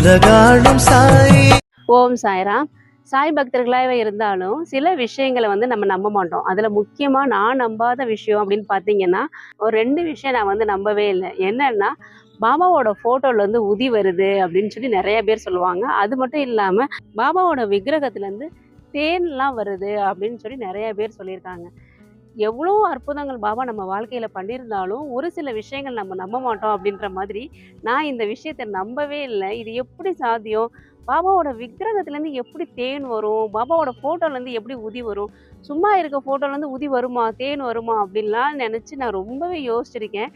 உலகாளும் சாய். ஓம் சாய்ராம். சாய் பக்தர்களாகவே இருந்தாலும் சில விஷயங்களை நம்ம நம்ப மாட்டோம். அதுல முக்கியமா நான் நம்பாத விஷயம் அப்படின்னு பார்த்தீங்கன்னா, ஒரு 2 விஷயம் நான் நம்பவே இல்லை. என்னன்னா, பாபாவோட போட்டோல உதி வருது அப்படின்னு சொல்லி நிறைய பேர் சொல்லுவாங்க. அது மட்டும் இல்லாம பாபாவோட விக்கிரகத்துல தேன்லாம் வருது அப்படின்னு சொல்லி நிறைய பேர் சொல்லியிருக்காங்க. எவ்வளோ அற்புதங்கள் பாபா நம்ம வாழ்க்கையில பண்ணியிருந்தாலும், ஒரு சில விஷயங்கள் நம்ம நம்ப மாட்டோம் அப்படின்ற மாதிரி, நான் இந்த விஷயத்த நம்பவே இல்ல. இது எப்படி சாத்தியம்? பாபாவோட விக்கிரகத்துலேருந்து எப்படி தேன் வரும்? பாபாவோட ஃபோட்டோலேருந்து எப்படி உதி வரும்? சும்மா இருக்க ஃபோட்டோலேருந்து உதி வருமா? தேன் வருமா? அப்படின்லாம் நெனச்சு நான் ரொம்பவே யோசிச்சிருக்கேன்.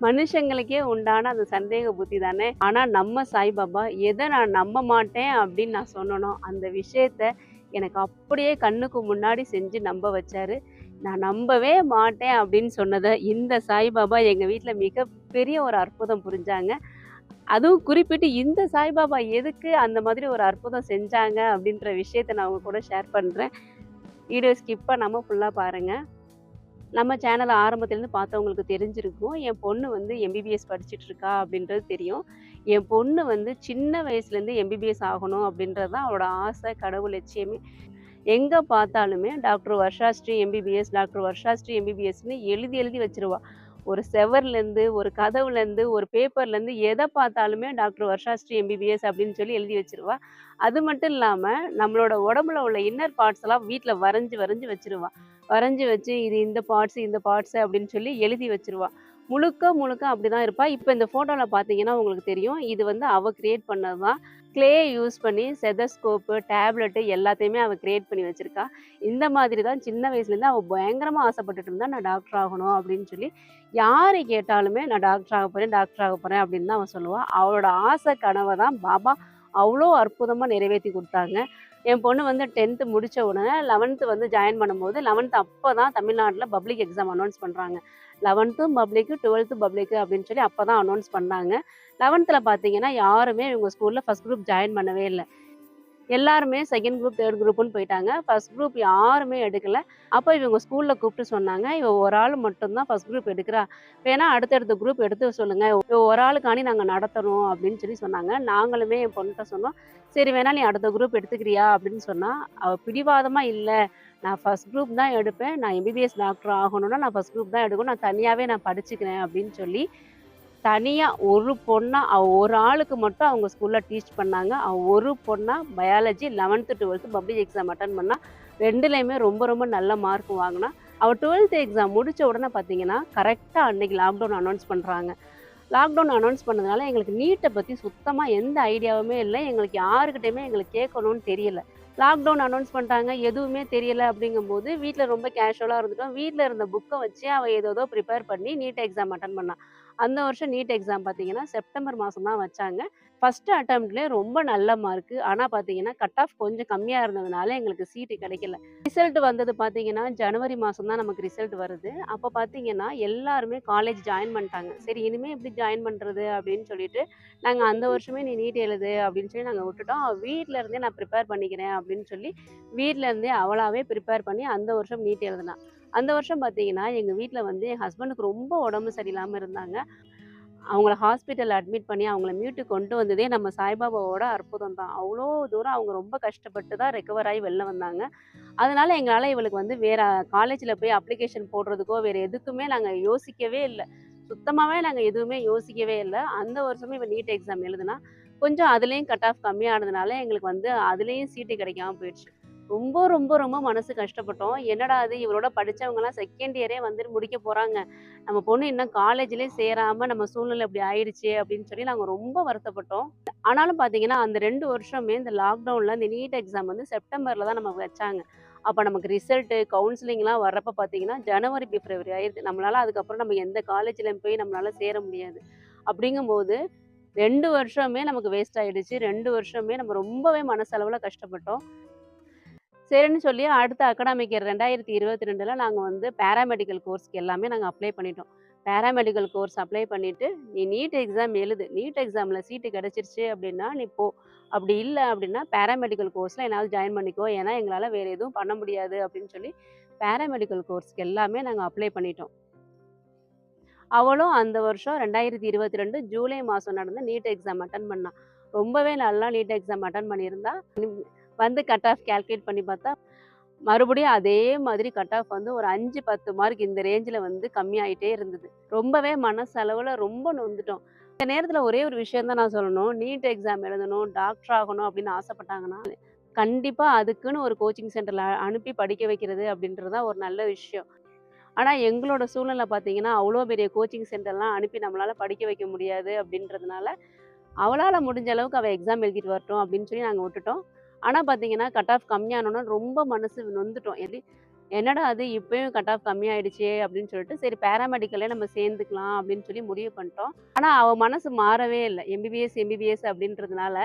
மனுஷங்களுக்கே உண்டான அந்த சந்தேக புத்தி தானே! ஆனா நம்ம சாய்பாபா, எத நான் நம்ப மாட்டேன் அப்படின்னு நான் சொன்னனோ, அந்த விஷயத்த எனக்கு அப்படியே கண்ணுக்கு முன்னாடி செஞ்சு நம்ப வச்சாரு. நான் நம்பவே மாட்டேன் அப்படின்னு சொன்னத, இந்த சாய்பாபா எங்க வீட்ல மிகப்பெரிய ஒரு அற்புதம் புரிஞ்சாங்க. அதுவும் குறிப்பிட்டு இந்த சாய்பாபா எதுக்கு அந்த மாதிரி ஒரு அற்புதம் செஞ்சாங்க அப்படின்ற விஷயத்த நான் உங்க கூட ஷேர் பண்றேன். வீடியோ ஸ்கிப் பண்ணாம ஃபுல்லா பாருங்க. நம்ம சேனல ஆரம்பத்துலேருந்து பார்த்தவங்களுக்கு தெரிஞ்சிருக்கும். என் பொண்ணு எம்பிபிஎஸ் படிச்சுட்டு இருக்கா அப்படின்றது தெரியும். என் பொண்ணு சின்ன வயசுலேருந்து எம்பிபிஎஸ் ஆகணும் அப்படின்றது தான் அவளோட ஆசை, கடவுள் லட்சியமே. எங்க பார்த்தாலுமே டாக்டர் வர்ஷாஸ்ரீ எம்பிபிஎஸ், டாக்டர் வர்ஷாஸ்ரீ எம்பிபிஎஸ்ன்னு எழுதி எழுதி வச்சுருவா. ஒரு செவர்லேருந்து, ஒரு கதவுலேருந்து, ஒரு பேப்பர்லேருந்து எத பார்த்தாலுமே டாக்டர் வர்ஷாஸ்ரீ எம்பிபிஎஸ் அப்படின்னு சொல்லி எழுதி வச்சுருவா. அது மட்டும் இல்லாம, நம்மளோட உடம்புல உள்ள இன்னர் பார்ட்ஸ் எல்லாம் வீட்ல வரைஞ்சு வரைஞ்சு வச்சுருவா. வரைஞ்சு வச்சு இது இந்த பார்ட்ஸ், இந்த பார்ட்ஸ் அப்படின்னு சொல்லி எழுதி வச்சுருவா. முழுக்க முழுக்க அப்படிதான் இருப்பா. இப்ப இந்த ஃபோட்டோல பார்த்தீங்கன்னா உங்களுக்கு தெரியும். இது அவ கிரியேட் பண்ணது தான். க்ளே யூஸ் பண்ணி ஸ்டெதஸ்கோப்பு, டேப்லெட்டு எல்லாத்தையுமே அவ கிரியேட் பண்ணி வச்சிருக்கா. இந்த மாதிரி தான் சின்ன வயசுலேருந்து அவ பயங்கரமா ஆசைப்பட்டுட்டு இருந்தா, நான் டாக்டர் ஆகணும் அப்படின்னு சொல்லி. யாரு கேட்டாலுமே நான் டாக்டர் ஆக போறேன், டாக்டர் ஆக போறேன் அப்படின்னு தான் அவ சொல்லுவா. அவளோட ஆசை கனவ தான் பாபா அவ்வளோ அற்புதமா நிறைவேத்தி குடுத்தாங்க. என் பொண்ணு 10th முடிச்ச உடனே 11th ஜாயின் பண்ணும்போது 11th அப்ப தான் தமிழ்நாட்டுல பப்ளிக் எக்ஸாம் அனௌன்ஸ் பண்றாங்க. 11த்தும் பப்ளிக்கு, 12th பப்ளிக்கு அப்படின்னு சொல்லி அப்ப தான் அனௌன்ஸ் பண்ணாங்க. 11th பார்த்தீங்கன்னா, யாருமே இவங்க ஸ்கூல்ல ஃபர்ஸ்ட் குரூப் ஜாயின் பண்ணவே இல்ல. எல்லாருமே செகண்ட் குரூப், தேர்ட் குரூப்னு போயிட்டாங்க. ஃபர்ஸ்ட் குரூப் யாருமே எடுக்கல. அப்ப இவங்க ஸ்கூல்ல கூப்பிட்டு சொன்னாங்க, "இவ ஒரு ஆள் மட்டும் தான் ஃபர்ஸ்ட் குரூப் எடுக்கிறா. வேணா அடுத்தடுத்த குரூப் எடுத்து சொல்லுங்க. இவ ஒரு ஆளுக்காண்டி நாங்க நடத்தணும்." அப்படின்னு சொல்லி சொன்னாங்க. நாங்களுமே என் பொண்ணுட்ட சொன்னோம், "சரி வேணா நீ அடுத்த குரூப் எடுத்துக்கிறியா?" அப்படின்னு சொன்னா, அவ பிடிவாதமா, "இல்ல நான் ஃபர்ஸ்ட் குரூப் தான் எடுப்பேன். நான் எம்பிபிஎஸ் டாக்டர் ஆகணும்னா நான் ஃபர்ஸ்ட் குரூப் தான் எடுக்கணும். நான் தனியாவே நான் படிச்சுக்கிறேன்." அப்படின்னு சொல்லி தனியா ஒரு பொண்ணா அவ ஒரு ஆளுக்கு மட்டும் அவங்க ஸ்கூல்ல டீச் பண்ணாங்க. அவ ஒரு பொண்ணா biology 11th, 12th public exam attend பண்ணா. 2லயுமே ரொம்ப ரொம்ப நல்ல மார்க் வாங்குனா. அவ 12th எக்ஸாம் முடிச்ச உடனே பார்த்தீங்கன்னா, கரெக்ட்டா அன்னைக்கு லாக்டவுன் அனௌன்ஸ் பண்றாங்க. லாக்டவுன் அனௌன்ஸ் பண்ணதுனால எங்களுக்கு நீட்ட பத்தி சுத்தமா எந்த ஐடியாவுமே இல்ல. எங்களுக்கு யாருக்கிட்டயுமே எங்களுக்கு கேட்கணும்னு தெரியல. லாக்டவுன் அனௌன்ஸ் பண்ணிட்டாங்க. எதுவுமே தெரியல அப்படிங்கும்போது, வீட்ல ரொம்ப கேஷுவலா இருந்துட்டோம். வீட்ல இருந்த புக்க வச்சு அவ ஏதேதோ ப்ரிப்பேர் பண்ணி நீட் எக்ஸாம் அட்டெண்ட் பண்ணா. அந்த வருஷம் நீட் எக்ஸாம் பார்த்தீங்கன்னா, செப்டம்பர் மாசம் தான் வச்சாங்க. ஃபர்ஸ்ட் அட்டெம்ப்ட்லயே ரொம்ப நல்ல மார்க்கு. ஆனா பார்த்தீங்கன்னா, கட் ஆஃப் கொஞ்சம் கம்மியா இருந்ததுனால எங்களுக்கு சீட்டு கிடைக்கல. ரிசல்ட் வந்தது பார்த்தீங்கன்னா, ஜனவரி மாசம் தான் நமக்கு ரிசல்ட் வருது. அப்ப பார்த்தீங்கன்னா, எல்லாருமே காலேஜ் ஜாயின் பண்ணிட்டாங்க. சரி இனிமே எப்படி ஜாயின் பண்றது அப்படின்னு சொல்லிட்டு, நாங்க அந்த வருஷமே நீ நீட் எழுது அப்படின்னு சொல்லி நாங்க விட்டுட்டோம். அவ வீட்ல இருந்தே நான் ப்ரிப்பேர் பண்ணிக்கிறேன் அப்படின்னு சொல்லி, வீட்ல இருந்தே அவளாவே ப்ரிப்பேர் பண்ணி அந்த வருஷம் நீட் எழுதுனா. அந்த வருஷம் பார்த்தீங்கன்னா, எங்க வீட்ல என் ஹஸ்பண்டுக்கு ரொம்ப உடம்பு சரியில்லாம இருந்தாங்க. அவங்கள ஹாஸ்பிட்டல்ல அட்மிட் பண்ணி அவங்கள மீட்டு கொண்டு வந்ததே நம்ம சாய்பாபாவோட அற்புதம் தான். அவ்ளோ தூரம் அவங்க ரொம்ப கஷ்டப்பட்டு தான் ரெக்கவர் ஆயி வெளில வந்தாங்க. அதனால எங்களால இவளுக்கு வேற காலேஜ்ல போய் அப்ளிகேஷன் போடுறதுக்கோ, வேற எதுக்குமே நாங்க யோசிக்கவே இல்ல. சுத்தமாவே நாங்க எதுவுமே யோசிக்கவே இல்ல. அந்த வருஷமே இவ நீட் எக்ஸாம் எழுதுனா. கொஞ்சம் அதுலயும் கட் ஆஃப் கம்மியானதுனால எங்களுக்கு அதுலயும் சீட்டு கிடைக்காம போயிடுச்சு. ரொம்ப, ரொம்ப, ரொம்ப மனசு கஷ்டப்பட்டோம். என்னடா இது இவளோட படிச்சவங்கலாம் செகண்ட் இயரே முடிக்க போறாங்க. நம்ம பொண்ணு இன்னும் காலேஜ்லயே சேராம நம்ம சூழ்நிலை இப்படி ஆயிடுச்சே அப்படின்னு சொல்லி நாங்க ரொம்ப வருத்தப்பட்டோம். ஆனாலும் பார்த்தீங்கன்னா, அந்த 2 வருஷமே இந்த லாக்டவுன்ல இந்த நீட் எக்ஸாம் செப்டம்பர்ல தான் நமக்கு வச்சாங்க. அப்ப நமக்கு ரிசல்ட்டு, கவுன்சிலிங்லாம் வர்றப்ப பார்த்தீங்கன்னா, ஜனவரி, பிப்ரவரி ஆயிருது. நம்மளால அதுக்கப்புறம் நம்ம எந்த காலேஜ்லயும் போய் நம்மளால சேர முடியாது. அப்படிங்கும்போது 2 வருஷமே நமக்கு வேஸ்ட் ஆயிடுச்சு. 2 வருஷமே நம்ம ரொம்பவே மனசளவுல கஷ்டப்பட்டோம். சரின்னு சொல்லி அடுத்த அகாடமிக் இயர் 2022ல நாங்க பேராமெடிக்கல் கோர்ஸ்க்கு எல்லாமே நாங்க அப்ளை பண்ணிட்டோம். பேராமெடிக்கல் கோர்ஸ் அப்ளை பண்ணிட்டு, "நீ நீட் எக்ஸாம் எழுது. நீட் எக்ஸாம்ல சீட்டு கிடைச்சிருச்சு அப்டின்னா, நீ போ. அப்படி இல்ல அப்டின்னா, பேராமெடிக்கல் கோர்ஸ்ல என்னாவது ஜாயின் பண்ணிக்கோ. ஏன்னா, எங்களால வேற எதுவும் பண்ண முடியாது." அப்படின்னு சொல்லி பேராமெடிக்கல் கோர்ஸ்க்கு எல்லாமே நாங்க அப்ளை பண்ணிட்டோம். அவளும் அந்த வருஷம் 2022 ஜூலை மாசம் நடந்த நீட் எக்ஸாம் அட்டெண்ட் பண்ணா. ரொம்பவே நல்லா நீட் எக்ஸாம் அட்டன் பண்ணியிருந்தா. வந்து கட் ஆஃப் கால்குலேட் பண்ணி பார்த்தா, மறுபடியும் அதே மாதிரி கட் ஆஃப் வந்து ஒரு 5, 10 மார்க் இந்த ரேஞ்சில வந்து கம்மியாயிட்டே இருந்தது. ரொம்பவே மனசளவுல ரொம்ப நொந்துட்டோம். இந்த நேரத்துல ஒரே ஒரு விஷயம் தான் நான் சொல்லணும். நீட் எக்ஸாம் எழுதணும், டாக்டர் ஆகணும் அப்படின்னு ஆசைப்பட்டாங்கன்னா, கண்டிப்பா அதுக்குன்னு ஒரு கோச்சிங் சென்டர்ல அனுப்பி படிக்க வைக்கிறது அப்படின்றது தான் ஒரு நல்ல விஷயம். ஆனா எங்களோட சூழ்நிலை பார்த்தீங்கன்னா, அவ்வளோ பெரிய கோச்சிங் சென்டர்லாம் அனுப்பி நம்மளால படிக்க வைக்க முடியாது அப்படின்றதுனால, அவளால முடிஞ்ச அளவுக்கு அவ எக்ஸாம் எழுதிட்டு வரட்டும் அப்படின்னு சொல்லி நாங்க விட்டுட்டோம். ஆனா பார்த்தீங்கன்னா, கட் ஆஃப் கம்மியானோனே ரொம்ப மனசு நொந்துட்டோம். என்னடா அது இப்பயும் கட் ஆஃப் கம்மியாயிடுச்சே அப்படின்னு சொல்லிட்டு, சரி பேராமெடிக்கல்லே நம்ம சேர்ந்துக்கலாம் அப்படின்னு சொல்லி முடிவு பண்ணிட்டோம். ஆனா அவ மனசு மாறவே இல்ல. எம்பிபிஎஸ் அப்படின்றதுனால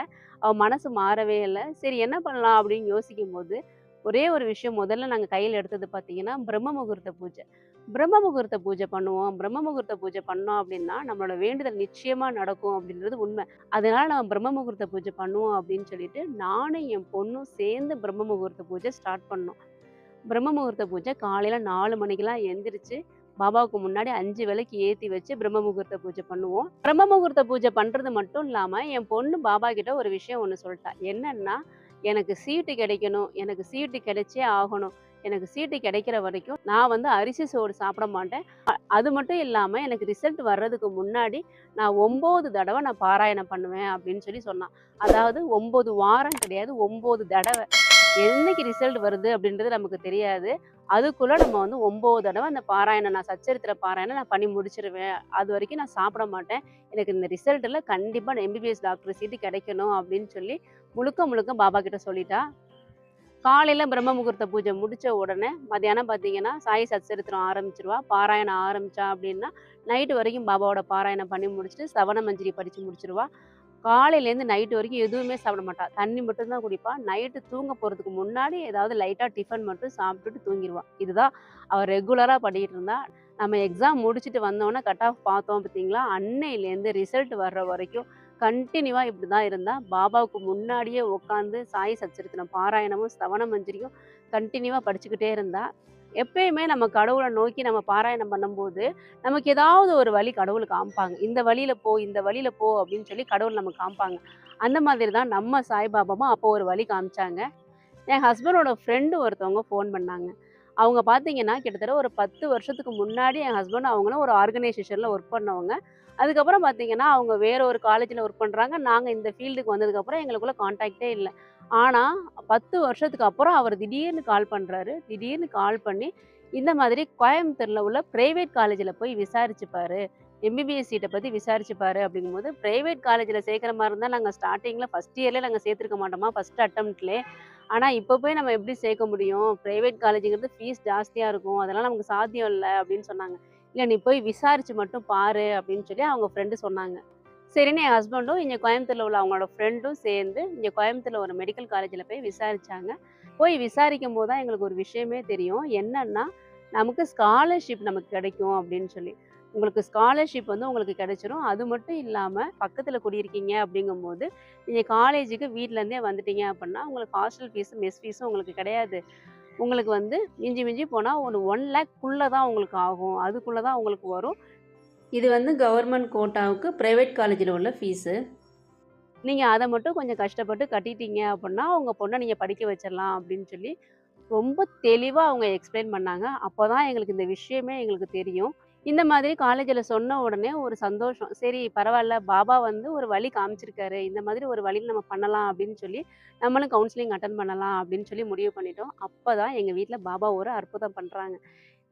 அவ மனசு மாறவே இல்ல. சரி என்ன பண்ணலாம் அப்படின்னு யோசிக்கும்போது, ஒரே ஒரு விஷயம் முதல்ல நாங்க கையில எடுத்தது பார்த்தீங்கன்னா, பிரம்ம முகூர்த்த பூஜை. பிரம்ம முகூர்த்த பூஜை பண்ணுவோம். பிரம்ம முகூர்த்த பூஜை பண்ணோம் அப்படின்னா, நம்மளோட வேண்டுதல் நிச்சயமா நடக்கும் அப்படின்றது உண்மை. அதனால நம்ம பிரம்ம முகூர்த்த பூஜை பண்ணுவோம் அப்படின்னு சொல்லிட்டு, நானும் என் பொண்ணும் சேர்ந்து பிரம்ம முகூர்த்த பூஜை ஸ்டார்ட் பண்ணோம். பிரம்ம முகூர்த்த பூஜை காலையில 4 மணிக்கெல்லாம் எந்திரிச்சு, பாபாவுக்கு முன்னாடி 5 விளக்கு ஏத்தி வச்சு பிரம்ம முகூர்த்த பூஜை பண்ணுவோம். பிரம்ம முகூர்த்த பூஜை பண்றது மட்டும் இல்லாம, என் பொண்ணு பாபா கிட்ட ஒரு விஷயம் ஒண்ணு சொல்ட்டா. என்னன்னா, "எனக்கு சீட்டு கிடைக்கணும். எனக்கு சீட்டு கிடைச்சே ஆகணும். எனக்கு சீட்டு கிடைக்கிற வரைக்கும் நான் வந்து அரிசி சோறு சாப்பிட மாட்டேன். அது மட்டும் இல்லாம எனக்கு ரிசல்ட் வர்றதுக்கு முன்னாடி நான் 9 தடவ நான் பாராயணம் பண்ணுவேன்" அப்படின்னு சொல்லி சொன்னா. அதாவது 9 வாரம் கிடையாது, 9 தடவ. என்னைக்கு ரிசல்ட் வருது அப்படின்றது நமக்கு தெரியாது. அதுக்குள்ள நம்ம வந்து 9 தடவ அந்த பாராயணம் நான் சச்சரித்திர பாராயணம் நான் பண்ணி முடிச்சிருவேன். அதுவரைக்கும் நான் சாப்பிட மாட்டேன். எனக்கு இந்த ரிசல்ட்ல கண்டிப்பா நான் எம்பிபிஎஸ் டாக்டர் சீட்டு கிடைக்கணும் அப்படின்னு சொல்லி முழுக்க முழுக்க பாபா கிட்ட சொல்லிட்டா. காலையில பிரம்ம முகூர்த்த பூஜை முடிச்ச உடனே மத்தியானம் பார்த்தீங்கன்னா, சாய் சச்சரித்திரம் ஆரம்பிச்சுருவா. பாராயணம் ஆரம்பிச்சா அப்படின்னா, நைட்டு வரைக்கும் பாபாவோட பாராயணம் பண்ணி முடிச்சுட்டு, சவண மஞ்சரி படிச்சு முடிச்சுருவா. காலையிலேருந்து நைட்டு வரைக்கும் எதுவுமே சாப்பிட மாட்டா. தண்ணி மட்டும் தான் குடிப்பா. நைட்டு தூங்க போறதுக்கு முன்னாடி ஏதாவது லைட்டா டிஃபன் மட்டும் சாப்பிட்டுட்டு தூங்கிருவா. இதுதான் அவ ரெகுலரா பண்ணிட்டு இருந்தா. நம்ம எக்ஸாம் முடிச்சுட்டு வந்தோனே கட் ஆஃப் பார்த்தோம் பார்த்தீங்களா, அன்னையிலேருந்து ரிசல்ட் வர்ற வரைக்கும் கன்டினியூவா இப்படிதான் இருந்தா. பாபாவுக்கு முன்னாடியே உட்காந்து சாய் சச்சரித்திரம் பாராயணமும், ஸ்தவன மஞ்சரியும் கன்டினியூவா படிச்சுக்கிட்டே இருந்தா. எப்பயுமே நம்ம கடவுள நோக்கி நம்ம பாராயணம் பண்ணும்போது, நமக்கு ஏதாவது ஒரு வழி கடவுள் காமிப்பாங்க. இந்த வழியில போ, இந்த வழியில போ அப்படின்னு சொல்லி கடவுள் நமக்கு காமிப்பாங்க. அந்த மாதிரி தான் நம்ம சாய்பாபாவும் அப்போ ஒரு வழி காமிச்சாங்க. என் ஹஸ்பண்டோட ஃப்ரெண்டு ஒருத்தவங்க ஃபோன் பண்ணாங்க. அவங்க பார்த்தீங்கன்னா, கிட்டத்தட்ட ஒரு 10 வருஷத்துக்கு முன்னாடி என் ஹஸ்பண்ட் அவங்களும் ஒரு ஆர்கனைசேஷன்ல ஒர்க் பண்ணவங்க. அதுக்கப்புறம் பார்த்தீங்கன்னா, அவங்க வேற ஒரு காலேஜ்ல ஒர்க் பண்றாங்க. நாங்க இந்த ஃபீல்டுக்கு வந்ததுக்கப்புறம் எங்களுக்குள்ள கான்டாக்ட்டே இல்ல. ஆனா 10 வருஷத்துக்கு அப்புறம் அவர் திடீர்னு கால் பண்றாரு. திடீர்னு கால் பண்ணி, இந்த மாதிரி கோயம்புத்தூர்ல உள்ள பிரைவேட் காலேஜ்ல போய் விசாரிச்சு பாரு. எம்பிபிஎஸ் சீட்ட பத்தி விசாரிச்சு பாரு அப்படிங்கும்போது, பிரைவேட் காலேஜ்ல சேர்க்கிற மாரி இருந்தா நாங்க ஸ்டார்ட்டிங்ல ஃபர்ஸ்ட் இயர்லயே நாங்க சேர்த்துருக்க மாட்டோமா, ஃபர்ஸ்ட் அட்டெம்ப்ட்லயே. ஆனா இப்ப போய் நம்ம எப்படி சேர்க்க முடியும்? பிரைவேட் காலேஜ்ங்கிறது ஃபீஸ் ஜாஸ்தியா இருக்கும். அதெல்லாம் நமக்கு சாத்தியம் இல்ல அப்படின்னு சொன்னாங்க. இல்ல நீ போய் விசாரிச்சு மட்டும் பாரு அப்படின்னு சொல்லி அவங்க ஃப்ரெண்டு சொன்னாங்க. சரின்னு என் ஹஸ்பண்டும் இங்க கோயம்புத்தூர்ல உள்ள அவங்களோட ஃப்ரெண்டும் சேர்ந்து இங்க கோயம்புத்தூர்ல ஒரு மெடிக்கல் காலேஜ்ல போய் விசாரிச்சாங்க. போய் விசாரிக்கும்போது தான் எங்களுக்கு ஒரு விஷயமே தெரியும். என்னன்னா, நமக்கு ஸ்காலர்ஷிப் நமக்கு கிடைக்கும் அப்படின்னு சொல்லி. உங்களுக்கு ஸ்காலர்ஷிப் வந்து உங்களுக்கு கிடைச்சிரும். அது மட்டும் இல்லாம பக்கத்துல குடியிருக்கீங்க அப்படிங்கும்போது, நீங்க காலேஜுக்கு வீட்ல இருந்தே வந்துட்டீங்க அப்படின்னா, உங்களுக்கு ஹாஸ்டல் ஃபீஸ், மெஸ் ஃபீஸும் உங்களுக்கு கிடையாது. உங்களுக்கு வந்து மிஞ்சி மிஞ்சி போனா ஒரு 1,00,000க்குள்ள தான் உங்களுக்கு ஆகும். அதுக்குள்ள தான் உங்களுக்கு வரும். இது வந்து கவர்மெண்ட் கோட்டாவுக்கு பிரைவேட் காலேஜ்ல உள்ள ஃபீஸு. நீங்க அத மட்டும் கொஞ்சம் கஷ்டப்பட்டு கட்டிட்டீங்க அப்புட்ன்னா, உங்க பொண்ண நீங்க படிக்க வச்சிரலாம் அப்படின்னு சொல்லி, ரொம்ப தெளிவா அவங்க எக்ஸ்பிளைன் பண்ணாங்க. அப்பதான் எங்களுக்கு இந்த விஷயமே எங்களுக்கு தெரியும். இந்த மாதிரி காலேஜ்ல சொன்ன உடனே ஒரு சந்தோஷம். சரி பரவால்ல, பாபா வந்து ஒரு வழி காமிச்சிருக்காரு. இந்த மாதிரி ஒரு வழியில நம்ம பண்ணலாம் அப்படின்னு சொல்லி, நம்மளும் கவுன்சிலிங் அட்டெண்ட் பண்ணலாம் அப்படின்னு சொல்லி முடிவு பண்ணிட்டோம். அப்பதான் எங்க வீட்ல பாபா ஒரு அற்புதம் பண்றாங்க.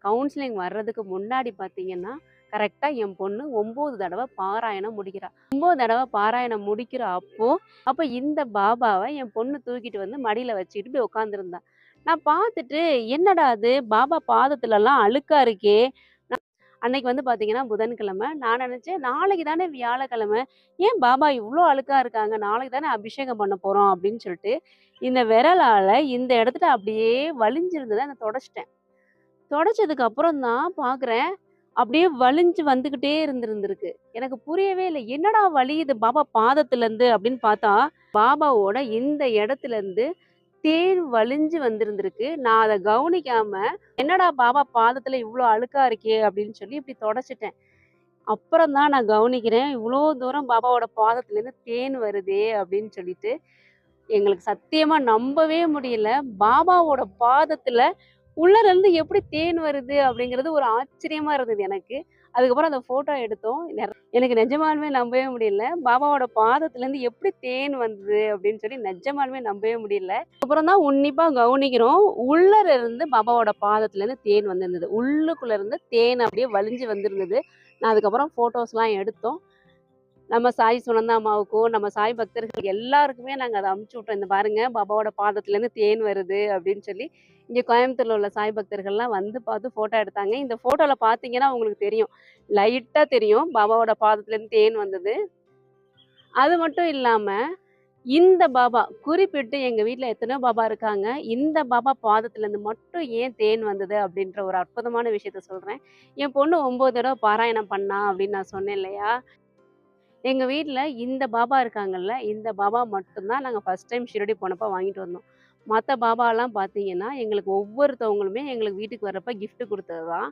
கவுன்சிலிங் வர்றதுக்கு முன்னாடி பார்த்தீங்கன்னா, கரெக்ட்டா என் பொண்ணு 9 தடவ பாராயணம் முடிக்கிறா. 9 தடவ பாராயணம் முடிக்கிற அப்ப இந்த பாபாவ என் பொண்ணு தூக்கிட்டு வந்து மடியில வச்சுக்கிட்டு இப்படி உட்காந்துருந்தா. நான் பார்த்துட்டு, "என்னடா இது பாபா பாதத்துலலாம் அழுக்கா இருக்கே!" அன்னைக்கு வந்து பார்த்தீங்கன்னா புதன்கிழமை. நான் நினைச்சேன், "நாளைக்கு தானே வியாழக்கிழமை. ஏன் பாபா இவ்ளோ அழுக்கா இருக்காங்க? நாளைக்கு தானே அபிஷேகம் பண்ண போறோம்." அப்படின்னு சொல்லிட்டு, இந்த விரலால இந்த இடத்துல அப்படியே வலிஞ்சிருந்தத நான் தொடச்சுட்டேன். தொடச்சதுக்கு அப்புறம் தான் பார்க்குறேன், அப்படியே வலிஞ்சு வந்துகிட்டே இருந்திருக்கு. எனக்கு புரியவே இல்ல. "என்னடா வலியுது பாபா பாதத்துலருந்து?" அப்படின்னு பார்த்தா, பாபாவோட இந்த இடத்துலருந்து தேன் வழிஞ்சு வந்திருந்திருக்கு. நான் அத கவனிக்காம, "என்னடா பாபா பாதத்துல இவ்ளோ அழுக்கா இருக்கே!" அப்படின்னு சொல்லி இப்படி தொடச்சுட்டேன். அப்புறம் தான் நான் கவனிக்கிறேன், இவ்ளோ தூரம் பாபாவோட பாதத்துலேருந்து தேன் வருதே அப்படின்னு சொல்லிட்டு. எங்களுக்கு சத்தியமா நம்பவே முடியல. பாபாவோட பாதத்துல உள்ளருந்து எப்படி தேன் வருது அப்படிங்கிறது ஒரு ஆச்சரியமா இருந்தது எனக்கு. அதுக்கப்புறம் அந்த ஃபோட்டோ எடுத்தோம். எனக்கு நிஜமாலுமே நம்பவே முடியல. பாபாவோட பாதத்துலேருந்து எப்படி தேன் வந்தது அப்படின்னு சொல்லி நிஜமாலுமே நம்பவே முடியல. அப்புறம் தான் உன்னிப்பா கவனிக்கிறோம். உள்ளர இருந்து பாபாவோட பாதத்துலேருந்து தேன் வந்திருந்தது. உள்ளுக்குள்ள இருந்து தேன் அப்படியே வழிஞ்சு வந்திருந்தது. நான் அதுக்கப்புறம் ஃபோட்டோஸ்லாம் எடுத்தோம். நம்ம சாய் சுனந்தா அம்மாவுக்கும், நம்ம சாய் பக்தர்கள் எல்லாருக்குமே நாங்க அத அனுப்பிச்சு விட்டோம். இந்த பாருங்க பாபாவோட பாதத்துலேருந்து தேன் வருது அப்படின்னு சொல்லி. இங்க கோயம்புத்தூர்ல உள்ள சாய் பக்தர்கள்லாம் வந்து பார்த்து ஃபோட்டோ எடுத்தாங்க. இந்த ஃபோட்டோல பார்த்தீங்கன்னா உங்களுக்கு தெரியும். லைட்டா தெரியும் பாபாவோட பாதத்துலேருந்து தேன் வந்தது. அது மட்டும் இல்லாம, இந்த பாபா குறிப்பிட்டு எங்க வீட்ல எத்தனையோ பாபா இருக்காங்க. இந்த பாபா பாதத்துலேருந்து மட்டும் ஏன் தேன் வந்தது அப்படின்ற ஒரு அற்புதமான விஷயத்த சொல்றேன். என் பொண்ணு 9 தடவ பாராயணம் பண்ணா அப்படின்னு நான் சொன்னேன் இல்லையா? எங்க வீட்ல இந்த பாபா இருக்காங்கல்ல, இந்த பாபா மட்டும் தான் நாங்க ஃபர்ஸ்ட் டைம் ஷிரடி போனப்ப வாங்கிட்டு வந்தோம். மத்த பாபாலாம் பார்த்தீங்கன்னா, எங்களுக்கு ஒவ்வொருத்தவங்களுமே எங்களுக்கு வீட்டுக்கு வர்றப்ப கிஃப்ட் குடுத்தது தான்.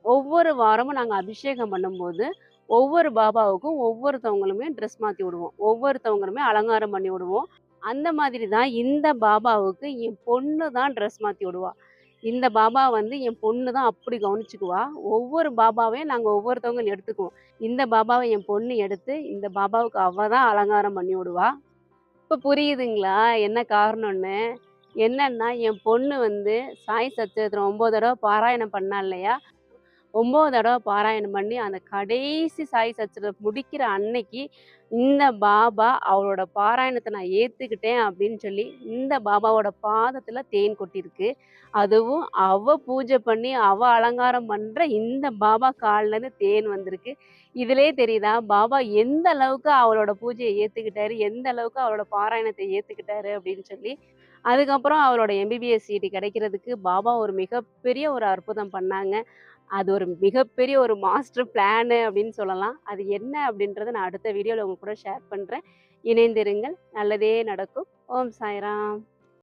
ஒவ்வொரு வாரமும் நாங்க அபிஷேகம் பண்ணும்போது, ஒவ்வொரு பாபாவுக்கும் ஒவ்வொருத்தவங்களுமே ட்ரெஸ் மாத்தி விடுவோம். ஒவ்வொருத்தவங்களுமே அலங்காரம் பண்ணி விடுவோம். அந்த மாதிரி தான் இந்த பாபாவுக்கு என் பொண்ணு தான் ட்ரெஸ் மாத்தி விடுவா. இந்த பாபா வந்து என் பொண்ணு தான் அப்படி கவனிச்சுக்குவா. ஒவ்வொரு பாபாவையும் நாங்க ஒவ்வொருத்தவங்க எடுத்துக்குவோம். இந்த பாபாவ என் பொண்ணு எடுத்து, இந்த பாபாவுக்கு அவ தான் அலங்காரம் பண்ணி விடுவா. இப்ப புரியுதுங்களா? என்ன காரணம்னு? என்னன்னா, என் பொண்ணு வந்து சாய் சச்சரித்திரம் 9 தடவ பாராயணம் பண்ணா இல்லையா? 9 தடவ பாராயணம் பண்ணி, அந்த கடைசி சாய் சச்சரிதம் முடிக்கிற அன்னைக்கு, இந்த பாபா அவளோட பாராயணத்த நான் ஏத்துக்கிட்டேன் அப்படின்னு சொல்லி, இந்த பாபாவோட பாதத்துல தேன் கொட்டியிருக்கு. அதுவும் அவ பூஜை பண்ணி, அவ அலங்காரம் பண்ற இந்த பாபா கால்லருந்து தேன் வந்திருக்கு. இதிலயே தெரியுதா, பாபா எந்த அளவுக்கு அவளோட பூஜைய ஏத்துக்கிட்டாரு, எந்த அளவுக்கு அவளோட பாராயணத்த ஏத்துக்கிட்டாரு அப்படின்னு சொல்லி. அதுக்கப்புறம் அவளோட எம்பிபிஎஸ் சீட்டு கிடைக்கிறதுக்கு பாபா ஒரு மிகப்பெரிய ஒரு அற்புதம் பண்ணாங்க. அது ஒரு மிகப்பெரிய ஒரு மாஸ்டர் பிளானு அப்படின்னு சொல்லலாம். அது என்ன அப்படின்றத நான் அடுத்த வீடியோல உங்க கூட ஷேர் பண்றேன். இணைந்திருங்கள். நல்லதே நடக்கும். ஓம் சாய்ராம்.